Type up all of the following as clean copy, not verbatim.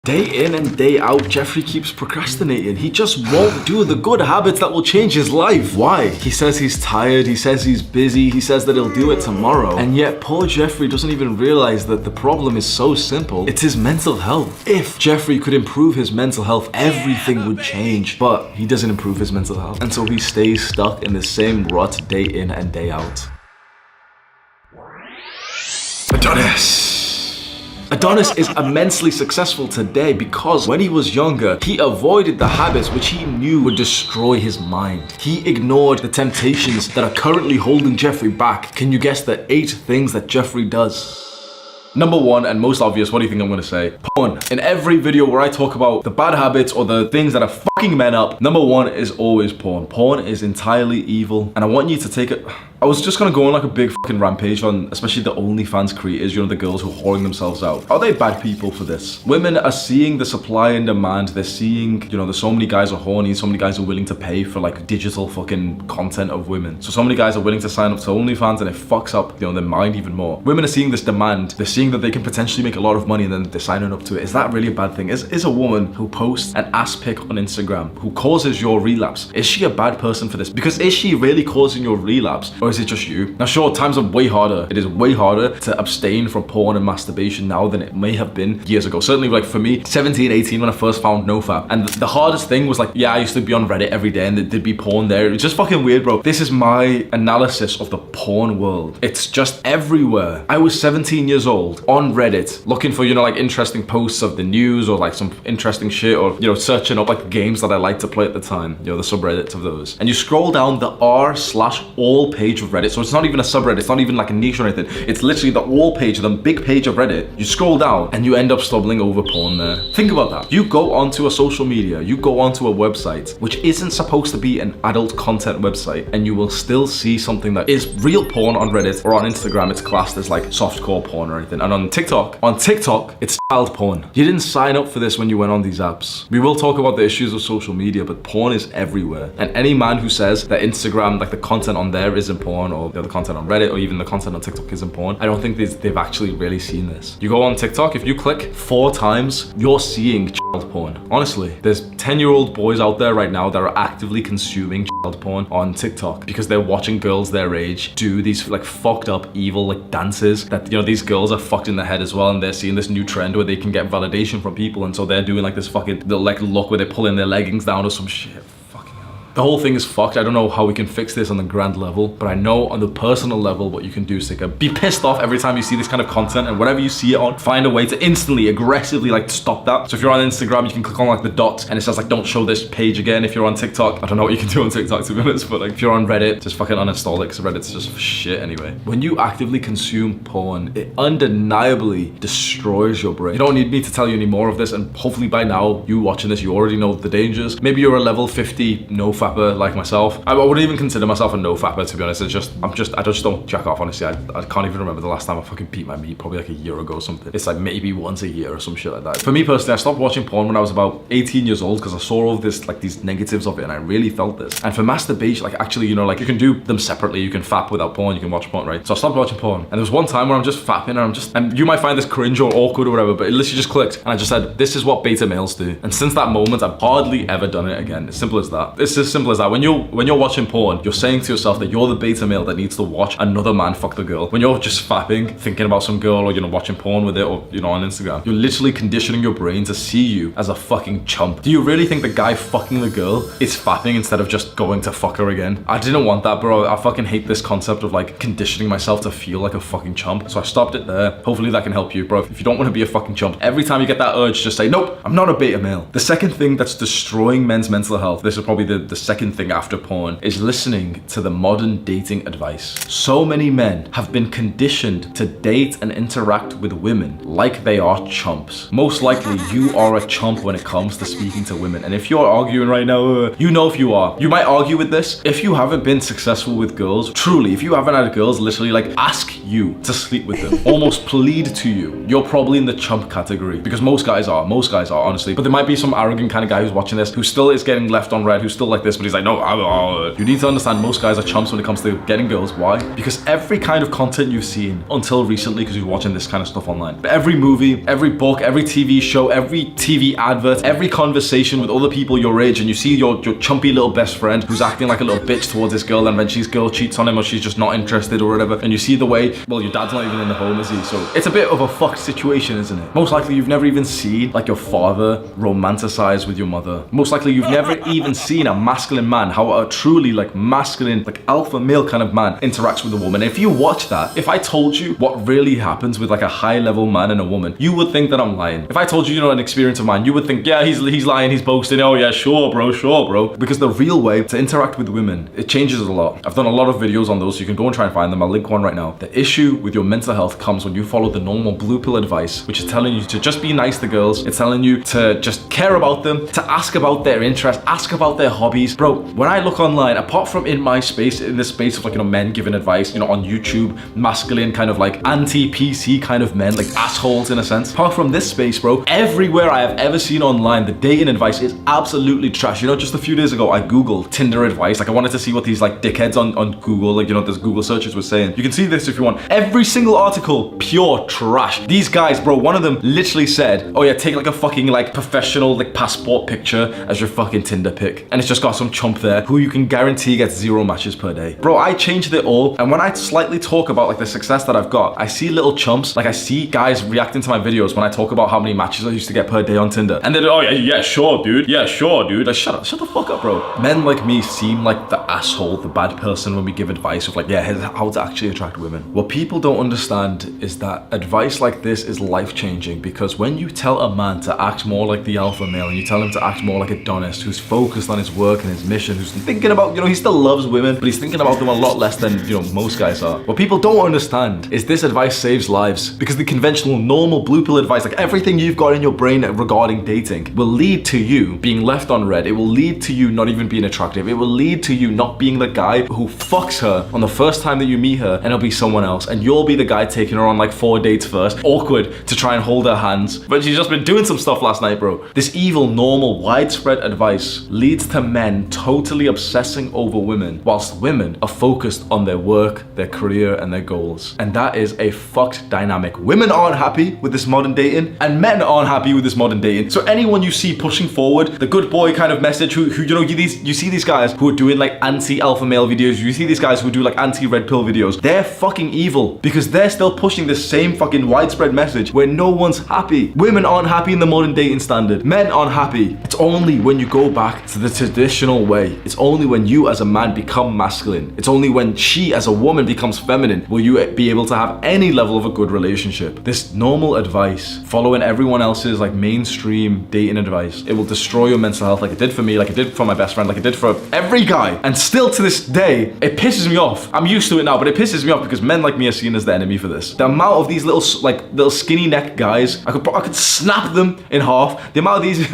Day in and day out, Jeffrey keeps procrastinating. He just won't do the good habits that will change his life. Why? He says he's tired, he says he's busy, he says that he'll do it tomorrow. And yet poor Jeffrey doesn't even realize that the problem is so simple. It's his mental health. If Jeffrey could improve his mental health, everything would change. But he doesn't improve his mental health. And so he stays stuck in the same rut day in and day out. Adonis is immensely successful today because when he was younger, he avoided the habits which he knew would destroy his mind. He ignored the temptations that are currently holding Jeffrey back. Can you guess the 8 things that Jeffrey does? Number 1, and most obvious, what do you think I'm gonna say? Porn. In every video where I talk about the bad habits or the things that are fucking men up, number 1 is always porn. Porn is entirely evil, and I want you to take it. I was just gonna go on like a big fucking rampage on especially the OnlyFans creators, you know, the girls who are whoring themselves out. Are they bad people for this? Women are seeing the supply and demand. They're seeing, you know, there's so many guys are horny, so many guys are willing to pay for like digital fucking content of women. So many guys are willing to sign up to OnlyFans, and it fucks up, you know, their mind even more. Women are seeing this demand. They're seeing that they can potentially make a lot of money, and then they're signing up to it. Is that really a bad thing? Is a woman who posts an ass pic on Instagram, who causes your relapse, is she a bad person for this? Because is she really causing your relapse, or is it just you? Now sure, times are way harder. It is way harder to abstain from porn and masturbation now than it may have been years ago. Certainly like for me, 17, 18 when I first found NoFap. And the hardest thing was like, yeah, I used to be on Reddit every day and there'd be porn there. It was just fucking weird, bro. This is my analysis of the porn world. It's just everywhere. I was 17 years old on Reddit looking for, you know, like interesting posts of the news or like some interesting shit, or, you know, searching up like games that I liked to play at the time, you know, the subreddits of those. And you scroll down the r/all page of Reddit. So it's not even a subreddit, it's not even like a niche or anything. It's literally the all page, the big page of Reddit. You scroll down and you end up stumbling over porn there. Think about that. You go onto a social media, you go onto a website, which isn't supposed to be an adult content website, and you will still see something that is real porn on Reddit, or on Instagram, it's classed as like softcore porn or anything. And on TikTok, it's child porn. You didn't sign up for this when you went on these apps. We will talk about the issues of social media, but porn is everywhere. And any man who says that Instagram, like the content on there isn't porn, or the content on Reddit, or even the content on TikTok isn't porn, I don't think they've actually really seen this. You go on TikTok, if you click 4 times, you're seeing child porn. Honestly, there's 10-year-old boys out there right now that are actively consuming child porn on TikTok because they're watching girls their age do these like fucked up evil like dances that, you know, these girls are fucked in the head as well, and they're seeing this new trend where they can get validation from people, and so they're doing like this fucking like look where they're pulling their leggings down or some shit. The whole thing is fucked. I don't know how we can fix this on the grand level, but I know on the personal level what you can do is be pissed off every time you see this kind of content, and whatever you see it on, find a way to instantly, aggressively like stop that. So if you're on Instagram, you can click on like the dots and it says like don't show this page again. If you're on TikTok, I don't know what you can do on TikTok to be honest, but like if you're on Reddit, just fucking uninstall it because Reddit's just shit anyway. When you actively consume porn, it undeniably destroys your brain. You don't need me to tell you any more of this, and hopefully by now, you watching this, you already know the dangers. Maybe you're a level 50 NoFapper like myself. I wouldn't even consider myself a NoFapper to be honest. I just don't jack off, honestly. I can't even remember the last time I fucking beat my meat, probably like a year ago or something. It's like maybe once a year or some shit like that. For me personally, I stopped watching porn when I was about 18 years old because I saw all this like these negatives of it, and I really felt this. And for masturbation, like actually, you know, like you can do them separately. You can fap without porn, you can watch porn, right? So I stopped watching porn, and there was one time where I'm just fapping and you might find this cringe or awkward or whatever, but it literally just clicked and I just said, this is what beta males do. And since that moment, I've hardly ever done it again. It's simple as that. It's as simple as that. When you're watching porn, you're saying to yourself that you're the beta male that needs to watch another man fuck the girl. When you're just fapping, thinking about some girl, or, you know, watching porn with it, or, you know, on Instagram, you're literally conditioning your brain to see you as a fucking chump. Do you really think the guy fucking the girl is fapping instead of just going to fuck her again? I didn't want that, bro. I fucking hate this concept of like conditioning myself to feel like a fucking chump. So I stopped it there. Hopefully that can help you, bro. If you don't want to be a fucking chump, every time you get that urge, just say, nope, I'm not a beta male. The second thing that's destroying men's mental health, this is probably the second thing after porn, is listening to the modern dating advice. So many men have been conditioned to date and interact with women like they are chumps. Most likely you are a chump when it comes to speaking to women. And if you're arguing right now, you know if you are. You might argue with this. If you haven't been successful with girls, truly, if you haven't had girls literally like ask you to sleep with them, almost plead to you, you're probably in the chump category, because most guys are honestly. But there might be some arrogant kind of guy who's watching this who still is getting left on red, who's still like this, but he's like, no, you need to understand most guys are chumps when it comes to getting girls. Why? Because every kind of content you've seen until recently, because you're watching this kind of stuff online, but every movie, every book, every TV show, every TV advert, every conversation with other people your age, and you see your chumpy little best friend who's acting like a little bitch towards this girl, and when she's girl cheats on him or she's just not interested or whatever, and you see the way, well, your dad's not even in the home, is he? So it's a bit of a fucked situation, isn't it? Most likely you've never even seen like your father romanticize with your mother. Most likely you've never even seen a masculine man, how a truly like masculine, like alpha male kind of man interacts with a woman. If you watch that, if I told you what really happens with like a high level man and a woman, you would think that I'm lying. If I told you, you know, an experience of mine, you would think, yeah, he's lying, he's boasting. Oh yeah, sure bro. Because the real way to interact with women, it changes a lot. I've done a lot of videos on those, so you can go and try and find them. I'll link one right now. The issue with your mental health comes when you follow the normal blue pill advice, which is telling you to just be nice to girls. It's telling you to just care about them, to ask about their interests, ask about their hobbies. Bro, when I look online, apart from in my space, in the space of like, you know, men giving advice, you know, on YouTube, masculine kind of like anti-PC kind of men, like assholes in a sense. Apart from this space, bro, everywhere I have ever seen online, the dating advice is absolutely trash. You know, just a few days ago, I Googled Tinder advice. Like I wanted to see what these like dickheads on Google, like, you know, those Google searches were saying. You can see this if you want. Every single article, pure trash. These guys, bro, one of them literally said, oh yeah, take like a fucking like professional like passport picture as your fucking Tinder pic. And it's just got some chump there who you can guarantee gets 0 matches per day. Bro, I changed it all. And when I slightly talk about like the success that I've got, I see little chumps, like I see guys reacting to my videos when I talk about how many matches I used to get per day on Tinder. And then, oh yeah, sure, dude. Yeah, sure, dude. Like, shut the fuck up, bro. Men like me seem like the asshole, the bad person when we give advice of like, yeah, here's how to actually attract women. What people don't understand is that advice like this is life-changing, because when you tell a man to act more like the alpha male and you tell him to act more like Adonis, who's focused on his work and his mission, who's thinking about, you know, he still loves women, but he's thinking about them a lot less than, you know, most guys are. What people don't understand is this advice saves lives, because the conventional, normal blue pill advice, like everything you've got in your brain regarding dating, will lead to you being left on red. It will lead to you not even being attractive. It will lead to you not being the guy who fucks her on the first time that you meet her, and it'll be someone else, and you'll be the guy taking her on like 4 dates first, awkward to try and hold her hands, but she's just been doing some stuff last night, bro. This evil, normal, widespread advice leads to men totally obsessing over women, whilst women are focused on their work, their career, and their goals. And that is a fucked dynamic. Women aren't happy with this modern dating, and men aren't happy with this modern dating. So anyone you see pushing forward the good boy kind of message, who you know, you see these guys who are doing like anti-alpha male videos, you see these guys who do like anti-red pill videos, they're fucking evil, because they're still pushing this same fucking widespread message where no one's happy. Women aren't happy in the modern dating standard. Men aren't happy. It's only when you go back to the traditional way. It's only when you as a man become masculine. It's only when she as a woman becomes feminine will you be able to have any level of a good relationship. This normal advice, following everyone else's like mainstream dating advice, it will destroy your mental health, like it did for me, like it did for my best friend, like it did for every guy. And still to this day, it pisses me off. I'm used to it now, but it pisses me off because men like me are seen as the enemy for this. The amount of these little skinny neck guys, I could snap them in half. The amount of these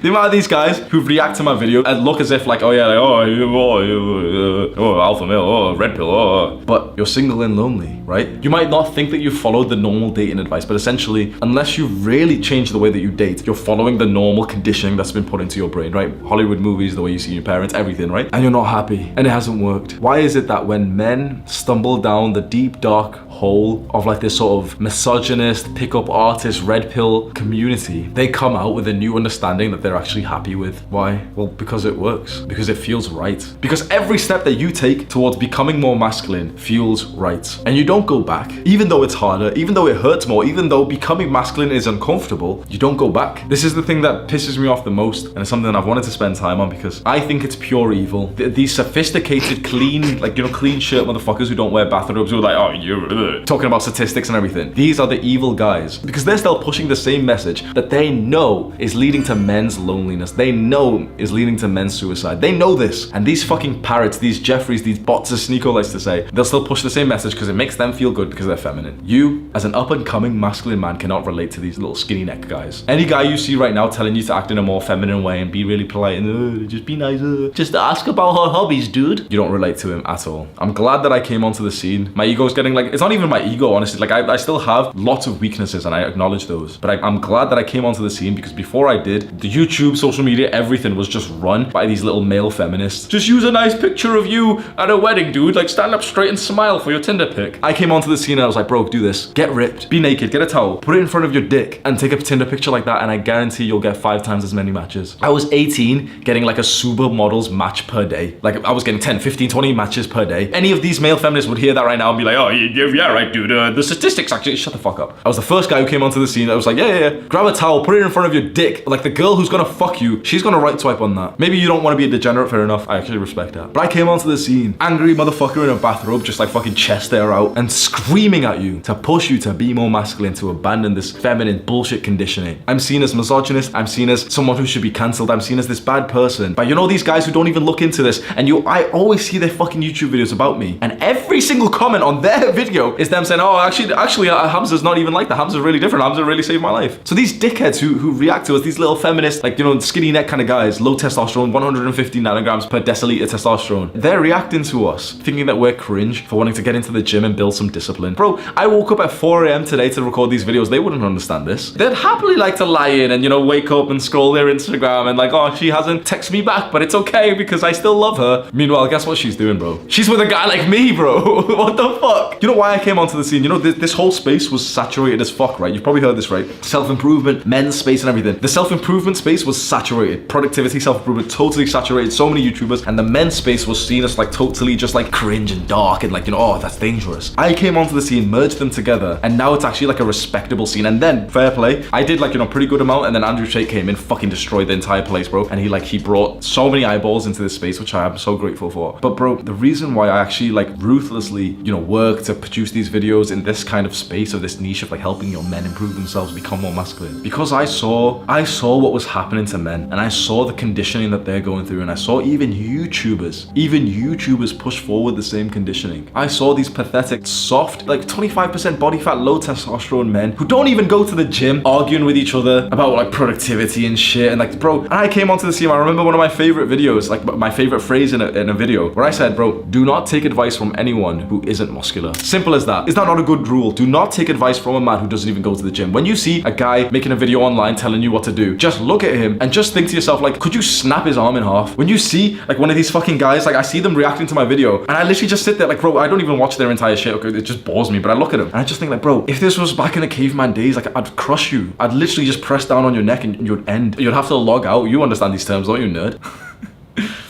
the amount of these guys who react to my video and look as if like, oh yeah, like, oh alpha male, oh red pill, oh. But you're single and lonely, right? You might not think that you followed the normal dating advice, but essentially, unless you really change the way that you date, you're following the normal conditioning that's been put into your brain, right? Hollywood movies, the way you see your parents, everything, right? And you're not happy, and it hasn't worked. Why is it that when men stumble down the deep, dark hole of like this sort of misogynist, pickup artist, red pill community, they come out with a new understanding that they're actually happy with? Why? Well, because it works. Because it feels right. Because every step that you take towards becoming more masculine feels right. And you don't go back. Even though it's harder, even though it hurts more, even though becoming masculine is uncomfortable, you don't go back. This is the thing that pisses me off the most, and it's something that I've wanted to spend time on because I think it's pure evil. These sophisticated, clean, like, you know, clean shirt motherfuckers who don't wear bathrobes, who are like, oh, you're talking about statistics and everything. These are the evil guys because they're still pushing the same message that they know is leading to men's loneliness. They know is leading to men's suicide. They know this. And these fucking parrots, these Jeffreys, these bots, as Sneeko likes to say, they'll still push the same message because it makes them feel good because they're feminine. You, as an up-and-coming masculine man, cannot relate to these little skinny neck guys. Any guy you see right now telling you to act in a more feminine way and be really polite and just be nice, just ask about her hobbies, dude. You don't relate to him at all. I'm glad that I came onto the scene. My ego's getting like, it's not even my ego, honestly. Like I still have lots of weaknesses and I acknowledge those. But I'm glad that I came onto the scene because before I did, the YouTube, social media, everything was just run by these little male feminists. Just use a nice picture of you at a wedding, dude. Like, stand up straight and smile for your Tinder pic. I came onto the scene and I was like, bro, do this. Get ripped. Be naked. Get a towel. Put it in front of your dick and take a Tinder picture like that, and I guarantee you'll get 5 times as many matches. I was 18, getting like a supermodels match per day. Like, I was getting 10, 15, 20 matches per day. Any of these male feminists would hear that right now and be like, oh, yeah, right, dude. The statistics actually, shut the fuck up. I was the first guy who came onto the scene. I was like, yeah. Grab a towel, put it in front of your dick. Like, the girl who's gonna fuck you, she's gonna right swipe on that. Maybe you don't want to be a degenerate, fair enough. I actually respect that. But I came onto the scene, angry motherfucker in a bathrobe, just like fucking chest air out, and screaming at you to push you to be more masculine, to abandon this feminine bullshit conditioning. I'm seen as misogynist. I'm seen as someone who should be cancelled. I'm seen as this bad person. But you know these guys who don't even look into this, and I always see their fucking YouTube videos about me, and every single comment on their video is them saying, oh, actually, Hamza's not even like that. Hamza's really different. Hamza really saved my life. So these dickheads who react to us, these little feminists, like, you know, skinny neck kind of guys, low testosterone, 150 nanograms per deciliter testosterone, they're reacting to us, thinking that we're cringe for wanting to get into the gym and build some discipline. Bro, I woke up at 4 a.m. today to record these videos. They wouldn't understand this. They'd happily like to lie in and, you know, wake up and scroll their Instagram and like, oh, she hasn't texted me back, but it's okay because I still love her. Meanwhile, guess what she's doing, bro? She's with a guy like me, bro. What the fuck? You know why I came onto the scene? You know, this whole space was saturated as fuck, right? You've probably heard this, right? Self-improvement, men's space and everything. The self-improvement space was saturated. Productivity, self-improvement, totally saturated. So many YouTubers. And the men's space was seen as like totally just like cringe and dark and like, you know, oh, that's dangerous. I came onto the scene, merged them together, and now it's actually like a respectable scene. And then, fair play, I did like, you know, pretty good amount, and then Andrew Tate came in, fucking destroyed the entire place, bro. And he brought so many eyeballs into this space, which I am so grateful for. But bro, the reason why I actually like ruthlessly, you know, work to produce these videos in this kind of space, or this niche of like helping your men improve themselves, become more masculine, because I saw what was happening to men, and I saw the conditioning that they're going through, and I saw even YouTubers push forward the same conditioning. I saw these pathetic, soft, like 25% body fat, low testosterone men who don't even go to the gym arguing with each other about like productivity and shit. And like, bro, and I came onto the scene. I remember one of my favorite videos, like my favorite phrase in a video, where I said, bro, do not take advice from anyone who isn't muscular. Simple as that. Is that not a good rule? Do not take advice from a man who doesn't even go to the gym. When you see a guy making a video online telling you what to do, just look at him and just think to yourself, like, could you snap his arm in half? When you see like one of these fucking guys, like I see them reacting to my video, and I literally just sit there like, bro, I don't even watch their entire shit. Okay, it just bores me, but I look at him and I just think like, bro, if this was back in the caveman days, like I'd crush you. I'd literally just press down on your neck and you'd end. You'd have to log out. You understand these terms, don't you, nerd?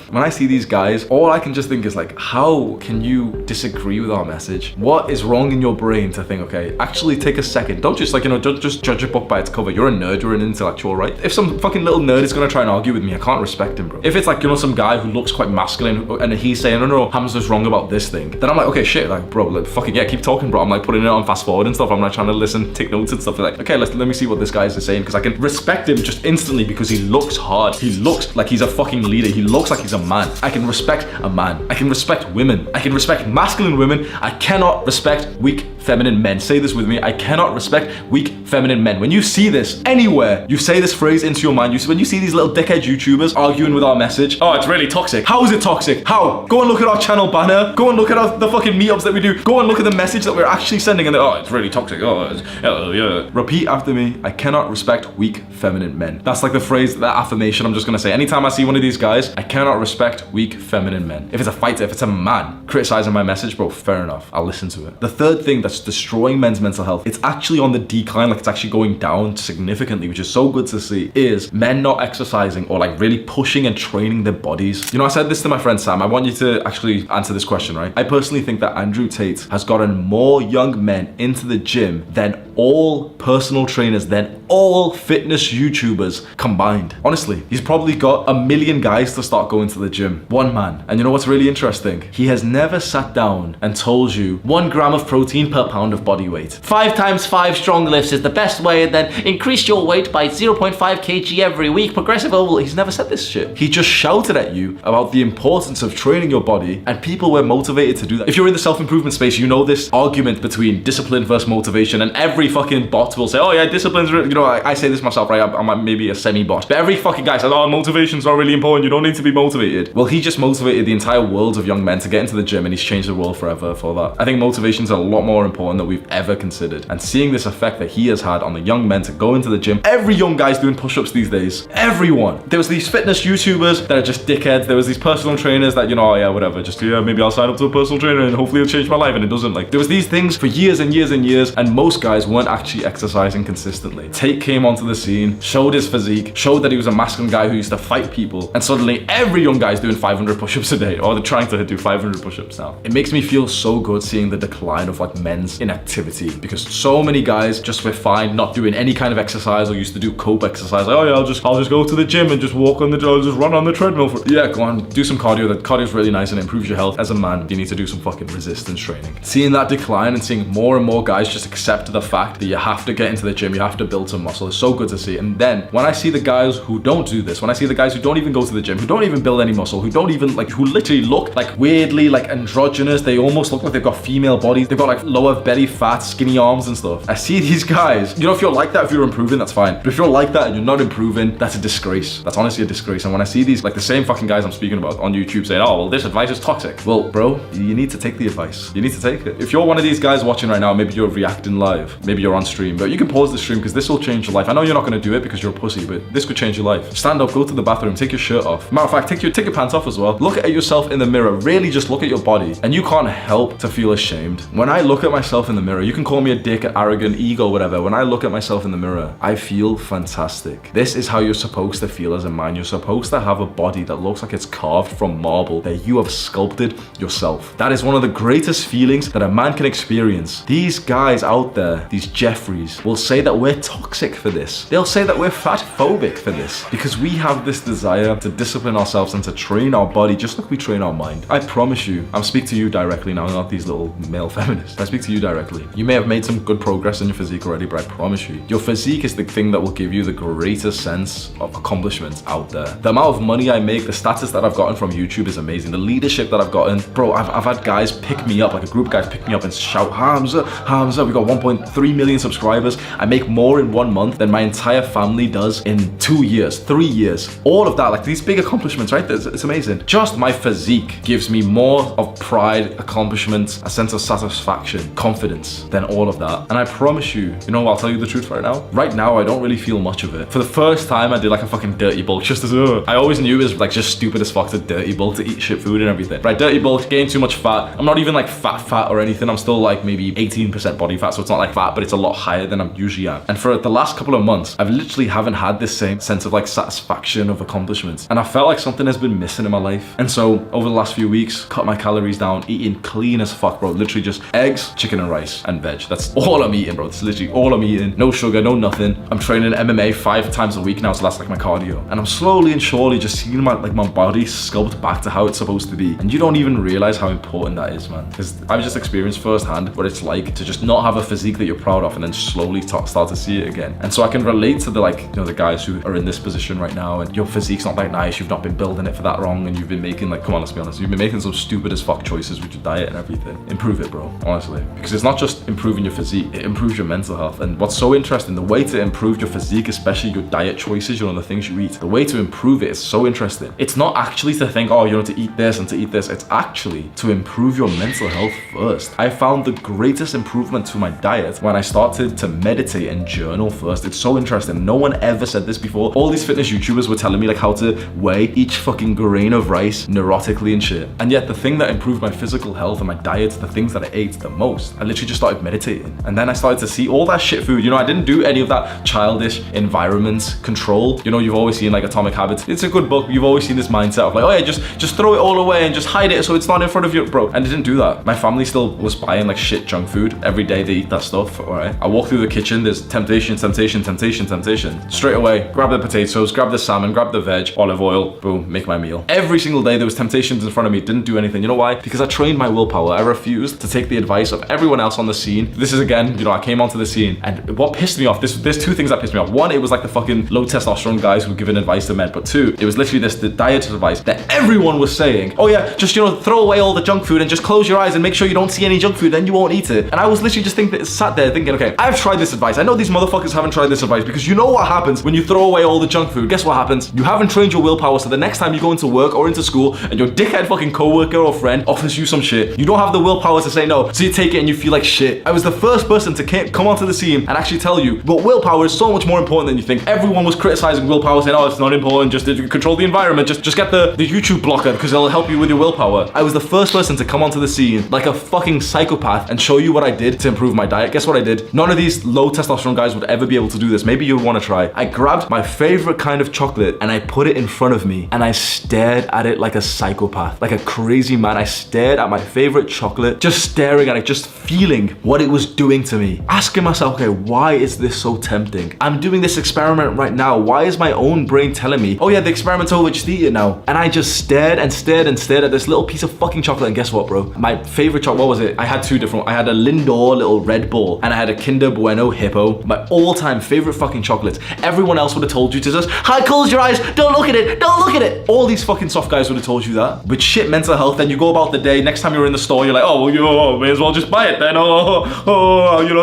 When I see these guys, all I can just think is like, how can you disagree with our message? What is wrong in your brain to think, okay, actually take a second. Don't just like, you know, don't just judge a book by its cover. You're a nerd, you're an intellectual, right? If some fucking little nerd is gonna try and argue with me, I can't respect him, bro. If it's like, you know, some guy who looks quite masculine and he's saying, no, Hamza's wrong about this thing, then I'm like, okay, shit, like, bro, like, fucking yeah, keep talking, bro. I'm like putting it on fast forward and stuff. I'm like trying to listen, take notes and stuff. Like, okay, let me see what this guy is saying, because I can respect him just instantly because he looks hard. He looks like he's a fucking leader. He looks like he's a man. I can respect a man. I can respect women. I can respect masculine women. I cannot respect weak feminine men. Say this with me. I cannot respect weak feminine men. When you see this anywhere, you say this phrase into your mind. When you see these little dickhead YouTubers arguing with our message, oh, it's really toxic. How is it toxic? How? Go and look at our channel banner. Go and look at the fucking meetups that we do. Go and look at the message that we're actually sending, and oh, it's really toxic. Oh, yeah. Repeat after me. I cannot respect weak feminine men. That's like the phrase, that affirmation I'm just gonna say. Anytime I see one of these guys, I cannot respect weak feminine men. If it's a fighter, if it's a man criticizing my message, bro, fair enough. I'll listen to it. The third thing that's destroying men's mental health, it's actually on the decline, like it's actually going down significantly, which is so good to see, is men not exercising or like really pushing and training their bodies. You know, I said this to my friend Sam. I want you to actually answer this question, right? I personally think that Andrew Tate has gotten more young men into the gym than all personal trainers, than all fitness YouTubers combined. Honestly, he's probably got 1 million guys to start going to the gym. One man. And you know what's really interesting? He has never sat down and told you 1 gram of protein per pound of body weight. 5 times 5 strong lifts is the best way, and then increase your weight by 0.5 kg every week. Progressive oval. He's never said this shit. He just shouted at you about the importance of training your body, and people were motivated to do that. If you're in the self-improvement space, you know this argument between discipline versus motivation, and every fucking bot will say, oh yeah, discipline's really, you know, I say this myself, right? I'm maybe a semi-bot, but every fucking guy says, oh, motivation's not really important. You don't need to be motivated. Well, he just motivated the entire world of young men to get into the gym, and he's changed the world forever for that. I think motivation's a lot more important than we've ever considered. And seeing this effect that he has had on the young men to go into the gym, every young guy's doing push-ups these days. Everyone. There was these fitness YouTubers that are just dickheads. There was these personal trainers that, you know, oh yeah, whatever, just yeah, maybe I'll sign up to a personal trainer and hopefully it'll change my life, and it doesn't. Like, there was these things for years and years and years, and most guys weren't actually exercising consistently. Tate came onto the scene, showed his physique, showed that he was a masculine guy who used to fight people, and suddenly every young guy's doing 500 push-ups a day, or they're trying to do 500 push-ups now. It makes me feel so good seeing the decline of like men's inactivity, because so many guys just were fine not doing any kind of exercise, or used to do cope exercise. Like, oh yeah, I'll just go to the gym and just walk on I'll just run on the treadmill for, yeah, go on, do some cardio. That cardio is really nice and it improves your health. As a man, you need to do some fucking resistance training. Seeing that decline and seeing more and more guys just accept the fact that you have to get into the gym, you have to build some muscle, is so good to see. And then when I see the guys who don't do this, when I see the guys who don't even go to the gym, who don't even build any muscle, who don't even like, who literally look like weirdly like androgynous, they almost look like they've got female bodies, they've got like lower belly fat, skinny arms and stuff. I see these guys, you know, if you're like that, if you're improving, that's fine. But if you're like that and you're not improving, that's a disgrace. That's honestly a disgrace. And when I see these, like the same fucking guys I'm speaking about on YouTube saying, oh, well, this advice is toxic. Well, bro, you need to take the advice. You need to take it. If you're one of these guys watching right now, maybe you're reacting live, maybe you're on stream, but you can pause the stream because this will change your life. I know you're not going to do it because you're a pussy, but this could change your life. Stand up, go to the bathroom, take your shirt off. Matter of fact, take your pants off as well. Look at yourself in the mirror. Really just look at your body, and you can't help to feel ashamed. When I look at myself in the mirror, you can call me a dick, arrogant, ego, whatever. When I look at myself in the mirror, I feel fantastic. This is how you're supposed to feel as a man. You're supposed to have a body that looks like it's carved from marble, that you have sculpted yourself. That is one of the greatest feelings that a man can experience. These guys out there, these Jeffreys, will say that we're toxic for this. They'll say that we're fat phobic for this, because we have this desire to discipline ourselves and to train our body just like we train our mind. I promise you, I'm speaking to you directly now, not these little male feminists. I speak to you directly. You may have made some good progress in your physique already, but I promise you, your physique is the thing that will give you the greatest sense of accomplishment out there. The amount of money I make, the status that I've gotten from YouTube is amazing. The leadership that I've gotten, bro, I've had guys pick me up, like a group of guys pick me up and shout, Hamza, Hamza, we got 1.3 million subscribers. I make more in 1 month than my entire family does in 2 years, 3 years. All of that, like these big accomplishments, right? It's amazing. Just my physique gives me more of pride, accomplishment, a sense of satisfaction, confidence than all of that. And I promise you, you know, I'll tell you the truth right now. Right now, I don't really feel much of it. For the first time, I did like a fucking dirty bulk just as, I always knew it was like just stupid as fuck to dirty bulk, to eat shit food and everything. Right, dirty bulk, gain too much fat. I'm not even like fat or anything. I'm still like maybe 18% body fat, so it's not like fat, but it's a lot higher than I'm usually at. And for the last couple of months, I've literally haven't had this same sense of like satisfaction of accomplishments. And I felt like something has been missing in my life. And so over the last few weeks, cut my calories down, eating clean as fuck, bro. Literally just eggs, chicken and rice and veg. That's all I'm eating, bro. That's literally all I'm eating. No sugar, no nothing. I'm training MMA 5 times a week now, so that's like my cardio. And I'm slowly and surely just seeing my body sculpt back to how it's supposed to be. And you don't even realize how important that is, man. Because I've just experienced firsthand what it's like to just not have a physique that you're proud of and then slowly start to see it again. And so I can relate to the, like, you know, the guys who are in this position right now and your physique's not that nice, you've not been building it for that long, and you've been making, like, come on, let's be honest, you've been making some stupid as fuck choices with your diet and everything. Improve it, bro, honestly. Because it's not just improving your physique, it improves your mental health. And what's so interesting, the way to improve your physique, especially your diet choices, you know, the things you eat, the way to improve it is so interesting. It's not actually to think, oh, you know, to eat this and to eat this. It's actually to improve your mental health first. I found the greatest improvement to my diet when I started to meditate and journal first. It's so interesting. No one ever said this before. All these fitness YouTubers were telling me like how to weigh each fucking grain of rice neurotically and shit. And yet the thing that improved my physical health and my diet, the things that I ate the most, I literally just started meditating. And then I started to see all that shit food. You know, I didn't do any of that childish environment control. You know, you've always seen like Atomic Habits. It's a good book. You've always seen this mindset of like, oh yeah, just throw it all away and just hide it so it's not in front of you, bro. And I didn't do that. My family still was buying like shit junk food. Every day they eat that stuff, all right? I walk through the kitchen, there's temptation. Straight away, grab the potatoes, grab the salmon, grab the veg, olive oil, boom, make my meal. Every single day there was temptations in front of me, didn't do anything. You know why? Because I trained my willpower. I refused to take the advice of everyone else on the scene. This is again, you know, I came onto the scene and what pissed me off, there's two things that pissed me off. One, it was like the fucking low testosterone guys who were giving advice to men, but two, it was literally the diet advice that everyone was saying, oh yeah, just, you know, throw away all the junk food and just close your eyes and make sure you don't see any junk food, then you won't eat it. And I was literally just sat there thinking, okay, I've tried this advice. I know these motherfuckers haven't tried this advice, because you know what happens when you throw away all the junk food. Guess what happens? You haven't trained your willpower, so the next time you go into work or into school and your dickhead fucking coworker or friend offers you some shit, you don't have the willpower to say no. So you take it and you feel like shit. I was the first person to come onto the scene and actually tell you, but willpower is so much more important than you think. Everyone was criticizing willpower, saying, oh, it's not important, just control the environment, just get the YouTube blocker because it'll help you with your willpower. I was the first person to come onto the scene like a fucking psychopath and show you what I did to improve my diet. Guess what I did? None of these low testosterone guys would ever be able to do this. Maybe you want to try. I grabbed my favorite kind of chocolate and I put it in front of me and I stared at it like a psychopath, like a crazy man. I stared at my favorite chocolate, just staring at it, just feeling what it was doing to me. Asking myself, okay, why is this so tempting? I'm doing this experiment right now. Why is my own brain telling me, oh yeah, the experiment's over, just eat it now? And I just stared and stared and stared at this little piece of fucking chocolate. And guess what, bro? My favorite chocolate, what was it? I had two different, I had a Lindor little Red Bull and I had a Kinder Bueno Hippo. My all-time favorite fucking chocolates. Everyone else would have told you to just, hi, close your eyes, don't look at it, don't look at it. All these fucking soft guys would have told you that. But shit, mental health, then you go about the day, next time you're in the store, you're like, oh, well, you may as well just buy it then.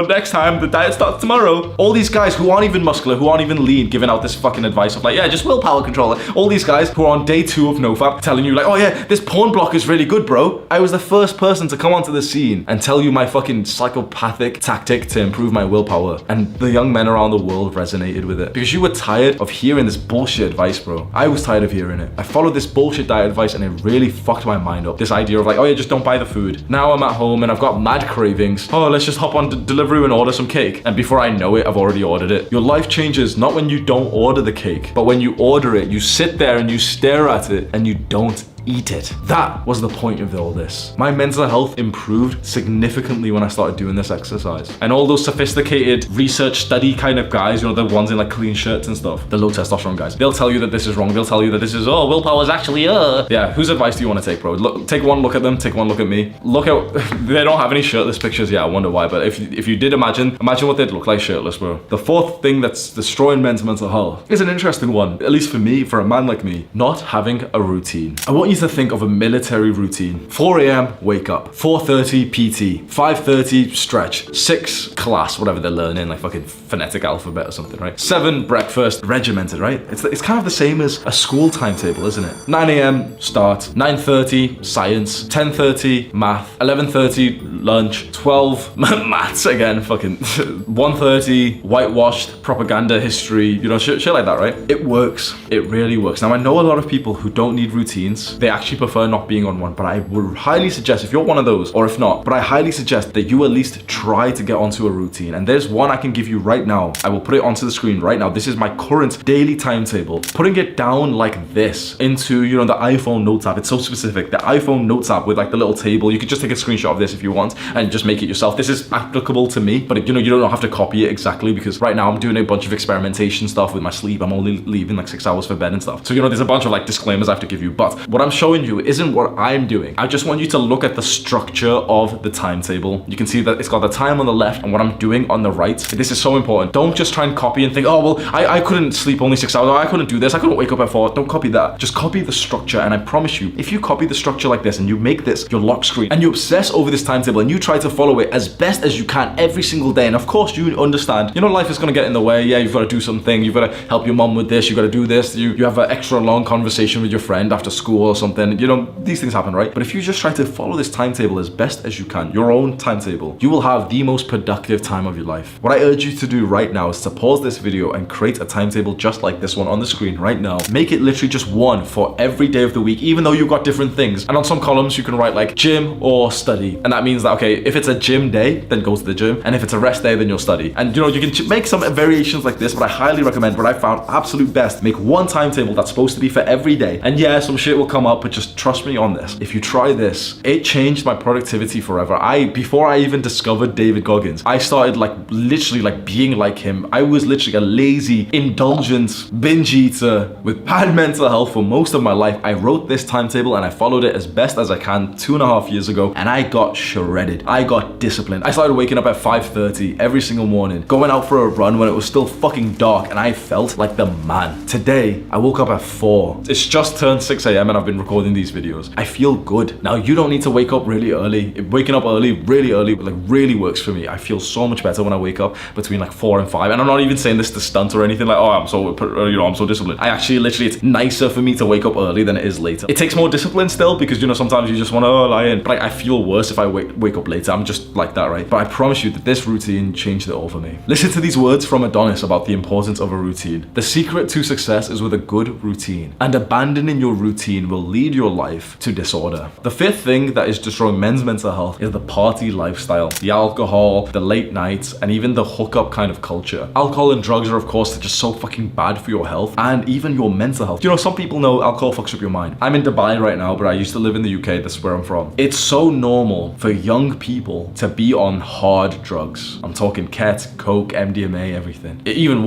Next time, the diet starts tomorrow. All these guys who aren't even muscular, who aren't even lean, giving out this fucking advice of like, yeah, just willpower control it. All these guys who are on day 2 of NoFap telling you like, oh yeah, this porn block is really good, bro. I was the first person to come onto the scene and tell you my fucking psychopathic tactic to improve my willpower. And the young men around the world resonated with it. Because you were tired of hearing this bullshit advice, bro. I was tired of hearing it. I followed this bullshit diet advice and it really fucked my mind up. This idea of like, oh yeah, just don't buy the food. Now I'm at home and I've got mad cravings. Oh, let's just hop on Deliveroo and order some cake. And before I know it, I've already ordered it. Your life changes not when you don't order the cake, but when you order it, you sit there and you stare at it and you don't eat it. That was the point of all this. My mental health improved significantly when I started doing this exercise. And all those sophisticated research study kind of guys, you know, the ones in like clean shirts and stuff, the low testosterone guys, they'll tell you that this is wrong. They'll tell you that this is, oh, willpower is actually, Yeah, whose advice do you want to take, bro? Look, take one look at them, take one look at me. Look out, they don't have any shirtless pictures. Yeah, I wonder why, but if you did imagine what they'd look like shirtless, bro. The fourth thing that's destroying men's mental health is an interesting one, at least for me, for a man like me, not having a routine. I want you to think of a military routine. 4 a.m. wake up, 4:30 PT, 5:30 stretch, 6 class, whatever they're learning, like fucking phonetic alphabet or something, right? 7 breakfast, regimented, right? It's kind of the same as a school timetable, isn't it? 9 a.m. start, 9:30 science, 10:30 math, 11:30 lunch, 12 maths again, fucking 1:30 whitewashed propaganda history, you know, shit like that, right? It works. It really works. Now I know a lot of people who don't need routines. They actually prefer not being on one, but I would highly suggest, if you're one of those, or if not, but I highly suggest that you at least try to get onto a routine. And there's one I can give you right now. I will put it onto the screen right now. This is my current daily timetable. Putting it down like this into, you know, the iPhone Notes app. It's so specific. The iPhone Notes app with like the little table. You could just take a screenshot of this if you want and just make it yourself. This is applicable to me, but you know, you don't have to copy it exactly because right now I'm doing a bunch of experimentation stuff with my sleep. I'm only leaving like 6 hours for bed and stuff. So, you know, there's a bunch of like disclaimers I have to give you, but what I'm showing you isn't what I'm doing. I just want you to look at the structure of the timetable. You can see that it's got the time on the left and what I'm doing on the right. This is so important. Don't just try and copy and think, oh, well, I couldn't sleep only 6 hours. Oh, I couldn't do this. I couldn't wake up at 4. Don't copy that. Just copy the structure. And I promise you, if you copy the structure like this and you make this your lock screen and you obsess over this timetable and you try to follow it as best as you can every single day. And of course you understand, you know, life is going to get in the way. Yeah, you've got to do something. You've got to help your mom with this. You've got to do this. You have an extra long conversation with your friend after school or something. You know, these things happen, right? But if you just try to follow this timetable as best as you can, your own timetable, you will have the most productive time of your life. What I urge you to do right now is to pause this video and create a timetable just like this one on the screen right now. Make it literally just one for every day of the week, even though you've got different things. And on some columns, you can write like gym or study. And that means that, okay, if it's a gym day, then go to the gym. And if it's a rest day, then you'll study. And you know, you can make some variations like this, but I highly recommend what I found absolute best. Make one timetable that's supposed to be for every day. And yeah, some shit will come up, but just trust me on this. If you try this, it changed my productivity forever. Before I even discovered David Goggins, I started like literally like being like him. I was literally a lazy, indulgent binge eater with bad mental health for most of my life. I wrote this timetable and I followed it as best as I can 2.5 years ago, and I got shredded. I got disciplined. I started waking up at 5:30 every single morning, going out for a run when it was still fucking dark, and I felt like the man. Today, I woke up at 4. It's just turned 6 a.m. and I've been been recording these videos, I feel good. Now, you don't need to wake up really early. Waking up really early, like really works for me. I feel so much better when I wake up between like 4 and 5. And I'm not even saying this to stunt or anything like, oh, I'm so disciplined. I actually literally, it's nicer for me to wake up early than it is later. It takes more discipline still because, you know, sometimes you just want to lie in. But I feel worse if I wake up later. I'm just like that, right? But I promise you that this routine changed it all for me. Listen to these words from Adonis about the importance of a routine. The secret to success is with a good routine, and abandoning your routine will lead your life to disorder. The fifth thing that is destroying men's mental health is the party lifestyle, the alcohol, the late nights, and even the hookup kind of culture. Alcohol and drugs are, of course, just so fucking bad for your health and even your mental health. You know, some people know alcohol fucks up your mind. I'm in Dubai right now, but I used to live in the UK. That's where I'm from. It's so normal for young people to be on hard drugs. I'm talking ket, coke, MDMA, everything. Even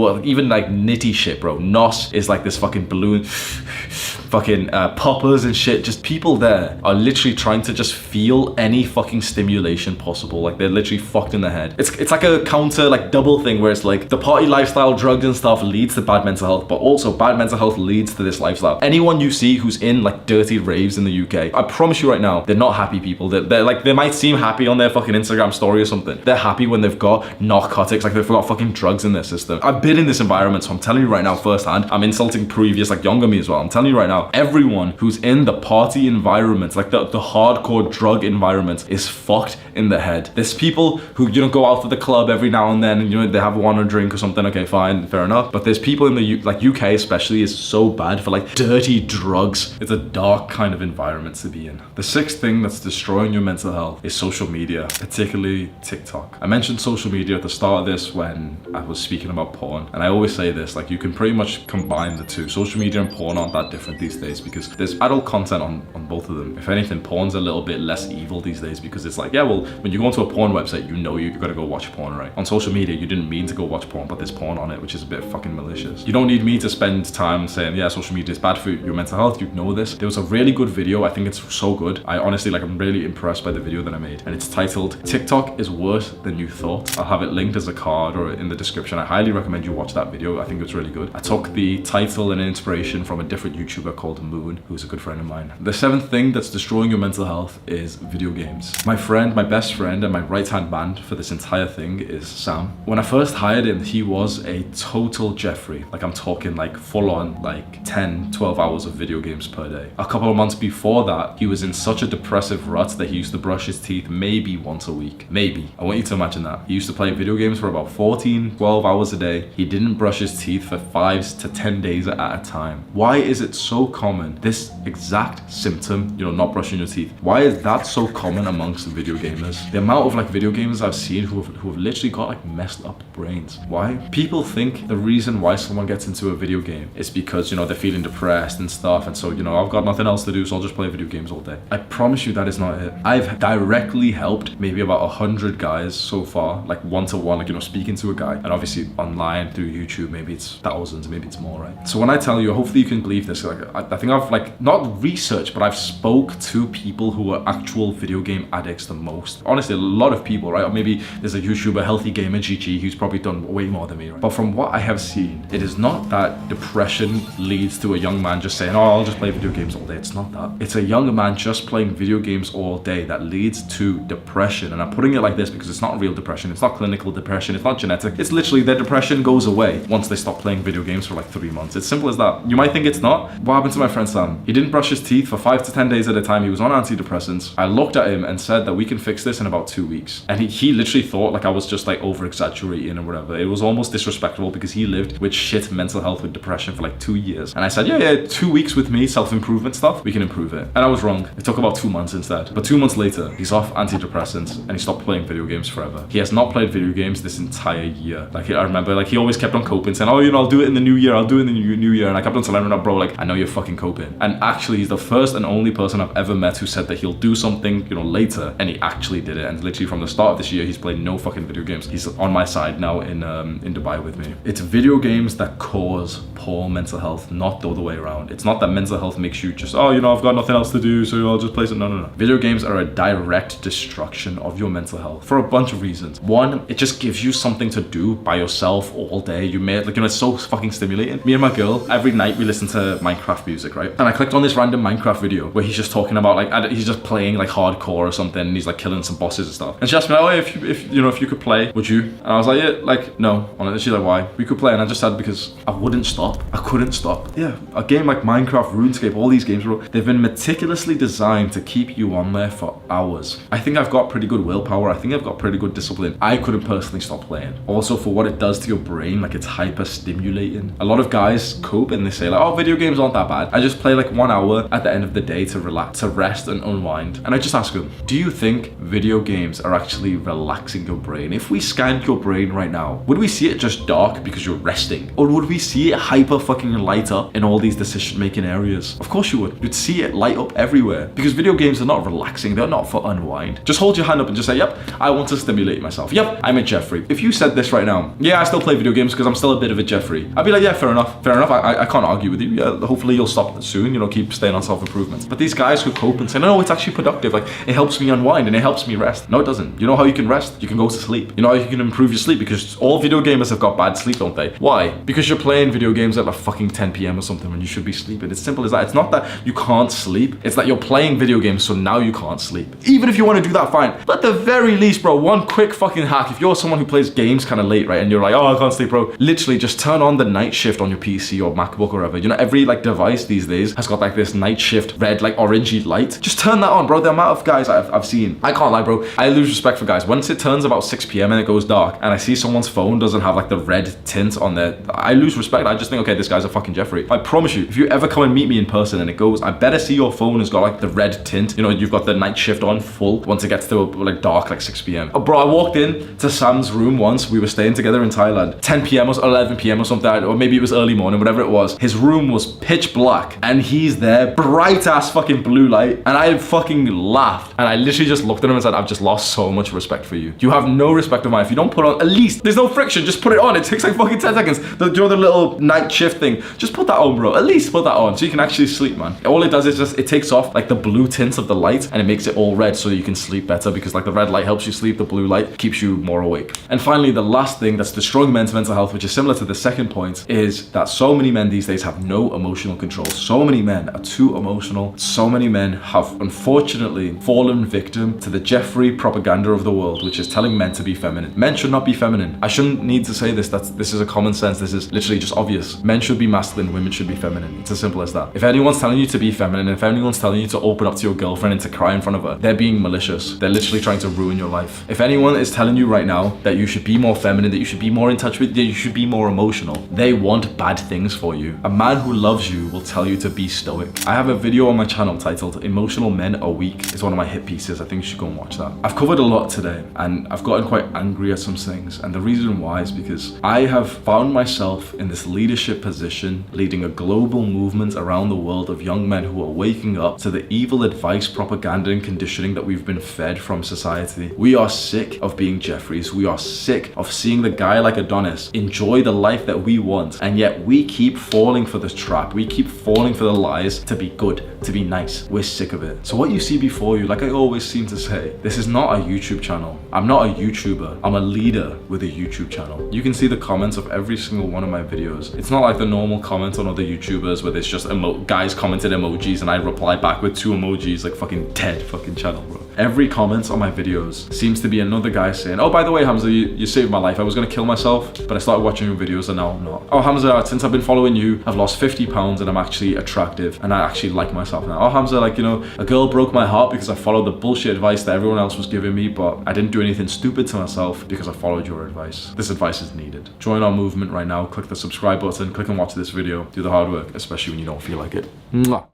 like nitty shit, bro. NOS is like this fucking balloon, fucking poppers and shit. Just people there are literally trying to just feel any fucking stimulation possible. Like they're literally fucked in the head. It's like a counter, like double thing where it's like the party lifestyle, drugs and stuff leads to bad mental health, but also bad mental health leads to this lifestyle. Anyone you see who's in like dirty raves in the UK, I promise you right now, they're not happy people. They're like, they might seem happy on their fucking Instagram story or something. They're happy when they've got narcotics, like they've got fucking drugs in their system. I've been in this environment, so I'm telling you right now firsthand. I'm insulting previous, like younger me as well. I'm telling you right now, everyone who's in the party environment, like the hardcore drug environment, is fucked in the head. There's people who, you know, go out to the club every now and then and, you know, they have one or drink or something. Okay, fine, fair enough. But there's people in the like UK especially is so bad for like dirty drugs. It's a dark kind of environment to be in. The sixth thing that's destroying your mental health is social media, particularly TikTok. I mentioned social media at the start of this when I was speaking about porn, and I always say this, like you can pretty much combine the two. Social media and porn aren't that different these days because there's adult content on both of them. If anything, porn's a little bit less evil these days because it's like, yeah, well, when you go onto a porn website, you know you've got to go watch porn, right? On social media, you didn't mean to go watch porn, but there's porn on it, which is a bit fucking malicious. You don't need me to spend time saying, yeah, social media is bad for your mental health. You know this. There was a really good video. I think it's so good. I honestly, like, I'm really impressed by the video that I made, and it's titled TikTok is Worse Than You Thought. I'll have it linked as a card or in the description. I highly recommend you watch that video. I think it's really good. I took the title and inspiration from a different YouTuber called Moon, who's a good friend of mine. The seventh thing that's destroying your mental health is video games. My friend, my best friend, and my right-hand man for this entire thing is Sam. When I first hired him, he was a total Jeffrey. Like, I'm talking like full on like 10, 12 hours of video games per day. A couple of months before that, he was in such a depressive rut that he used to brush his teeth maybe once a week. Maybe. I want you to imagine that. He used to play video games for about 14, 12 hours a day. He didn't brush his teeth for 5 to 10 days at a time. Why is it so common? This exact symptom, you know, not brushing your teeth. Why is that so common amongst video gamers? The amount of like video gamers I've seen who have literally got like messed up brains. Why? People think the reason why someone gets into a video game is because, you know, they're feeling depressed and stuff, and so, you know, I've got nothing else to do, so I'll just play video games all day. I promise you that is not it. I've directly helped maybe about 100 guys so far, like one-to-one, like, you know, speaking to a guy, and obviously online through YouTube, maybe it's thousands, maybe it's more, right? So when I tell you, hopefully you can believe this, like, I think I've like not researched, but I've spoke to people who are actual video game addicts the most. Honestly, a lot of people, right? Or maybe there's a YouTuber, Healthy Gamer GG, who's probably done way more than me, right? But from what I have seen, it is not that depression leads to a young man just saying, oh, I'll just play video games all day. It's not that. It's a young man just playing video games all day that leads to depression. And I'm putting it like this because it's not real depression. It's not clinical depression. It's not genetic. It's literally their depression goes away once they stop playing video games for like 3 months. It's simple as that. You might think it's not. What happened to my friend Sam? He didn't brush his teeth for 5 to 10 days at a time. He was on antidepressants. I looked at him and said that we can fix this in about 2 weeks. And he literally thought like I was just like over exaggerating or whatever. It was almost disrespectful because he lived with shit mental health with depression for like 2 years. And I said, yeah, 2 weeks with me, self-improvement stuff, we can improve it. And I was wrong. It took about 2 months instead. But 2 months later, he's off antidepressants and he stopped playing video games forever. He has not played video games this entire year. Like, I remember, like, he always kept on coping, saying, oh, you know, I'll do it in the new year. I'll do it in the new year. And I kept on telling him, bro, like, I know you're fucking coping. And actually, he's the first and only person I've ever met who said that he'll do something, you know, later. And he actually did it. And literally from the start of this year, he's played no fucking video games. He's on my side now in Dubai with me. It's video games that cause poor mental health, not the other way around. It's not that mental health makes you just, oh, you know, I've got nothing else to do, so I'll just play some. No. Video games are a direct destruction of your mental health for a bunch of reasons. One, it just gives you something to do by yourself all day. You may, like, you know, it's so fucking stimulating. Me and my girl, every night we listen to Minecraft music, right? And I clicked on this random Minecraft video where he's just talking about like, he's just playing like hardcore or something, and he's like killing some bosses and stuff. And she asked me, oh, if you could play, would you? And I was like, yeah, like, no. And she's like, why? We could play. And I just said, because I wouldn't stop. I couldn't stop. Yeah, a game like Minecraft, RuneScape, all these games, bro, they've been meticulously designed to keep you on there for hours. I think I've got pretty good willpower. I think I've got pretty good discipline. I couldn't personally stop playing. Also, for what it does to your brain, like, it's hyper stimulating. A lot of guys cope and they say like, oh, video games aren't that bad. I just play like 1 hour at the end of the day to relax, to rest and unwind. And I just ask them, do you think video games are actually relaxing your brain? If we scanned your brain right now, would we see it just dark because you're resting? Or would we see it hyper fucking light up in all these decision-making areas? Of course you would. You'd see it light up everywhere, because video games are not relaxing. They're not for unwind. Just hold your hand up and just say, yep, I want to stimulate myself. Yep, I'm a Jeffrey. If you said this right now, yeah, I still play video games because I'm still a bit of a Jeffrey, I'd be like, yeah, fair enough. Fair enough. I can't argue with you. Yeah, hopefully you'll stop soon, you know, keep staying on self-improvement. But these guys who cope and say, no, it's actually productive. Like, it helps me unwind and it helps me rest. No, it doesn't. You know how you can rest? You can go to sleep. You know how you can improve your sleep? Because all video gamers have got bad sleep, don't they? Why? Because you're playing video games at like fucking 10 p.m. or something when you should be sleeping. It's simple as that. It's not that you can't sleep. It's that you're playing video games, so now you can't sleep. Even if you want to do that, fine. But at the very least, bro, one quick fucking hack. If you're someone who plays games kind of late, right, and you're like, oh, I can't sleep, bro, literally just turn on the night shift on your PC or MacBook or whatever. You know, every like device these days has got like this night shift red, like orangey light. Just turn that on, bro. The amount of guys I've seen, I can't lie, bro, I lose respect for guys. Once it turns about 6 p.m. and it goes dark and I see someone's phone doesn't have like the red tint on there, I lose respect. I just think, okay, this guy's a fucking Jeffrey. I promise you, if you ever come and meet me in person and it goes, I better see your phone has got like the red tint. You know, you've got the night shift on full once it gets to like dark, like 6 p.m. Oh, bro, I walked in to Sam's room once. We were staying together in Thailand. 10 p.m. or 11 p.m. or something, or maybe it was early morning, whatever it was. His room was pitch black and he's there, bright ass fucking blue light. And I fucking laughed. And I literally just looked at him and said, I've just lost so much respect for you. You have no respect of mine. If you don't put on, at least, there's no friction, just put it on. It takes like fucking 10 seconds. You know the little night shift thing? Just put that on, bro. At least put that on so you can actually sleep, man. All it does is just, it takes off like the blue tints of the light and it makes it all red so you can sleep better, because like the red light helps you sleep, the blue light keeps you more awake. And finally, the last thing that's destroying men's mental health, which is similar to the second point, is that so many men these days have no emotional control. So many men are too emotional. So many men have unfortunately fallen victim to the Jeffrey propaganda of the world, which is telling men to be feminine. Men should not be feminine. I shouldn't need to say this. This is a common sense. This is literally just obvious. Men should be masculine, women should be feminine. It's as simple as that. If anyone's telling you to be feminine, if anyone's telling you to open up to your girlfriend and to cry in front of her, they're being malicious. They're literally trying to ruin your life. If anyone is telling you right now that you should be more feminine, that you should be more in touch with, that you should be more emotional, they want bad things for you. A man who loves you will tell you to be stoic. I have a video on my channel titled Emotional Men Are Weak. It's one of my hit pieces. I think you should go and watch that. I've covered a lot today and I've gotten quite angry at some things, and the reason why is because I have found myself in this leadership position, leading a global movement around the world of young men who are waking up to the evil advice, propaganda and conditioning that we've been fed from society. We are sick of being Jeffreys. We are sick of seeing the guy like Adonis enjoy the life that we want, and yet we keep falling for the trap. We keep falling for the lies to be good, to be nice. We're sick of it. So what you see before you, like I always seem to say, this is not a YouTube channel. I'm not a YouTuber. I'm a leader with a YouTube channel. You can see the comments of every single one of my videos. It's not like the normal comments on other YouTubers where there's just guys commented emojis and I reply back with 2 emojis, like fucking dead fucking channel, bro. Every comment on my videos seems to be another guy saying, oh, by the way, Hamza, you saved my life. I was gonna kill myself, but I started watching your videos and now I'm not. Oh, Hamza, since I've been following you, I've lost 50 pounds and I'm actually attractive and I actually like myself now. Oh, Hamza, like, you know, a girl broke my heart because I followed the bullshit advice that everyone else was giving me, but I didn't do anything stupid to myself because I followed your advice. This advice is needed. Join our movement right now. Click the subscribe button, click and watch this video. Do the hard work, especially when you don't feel like it. Mwah.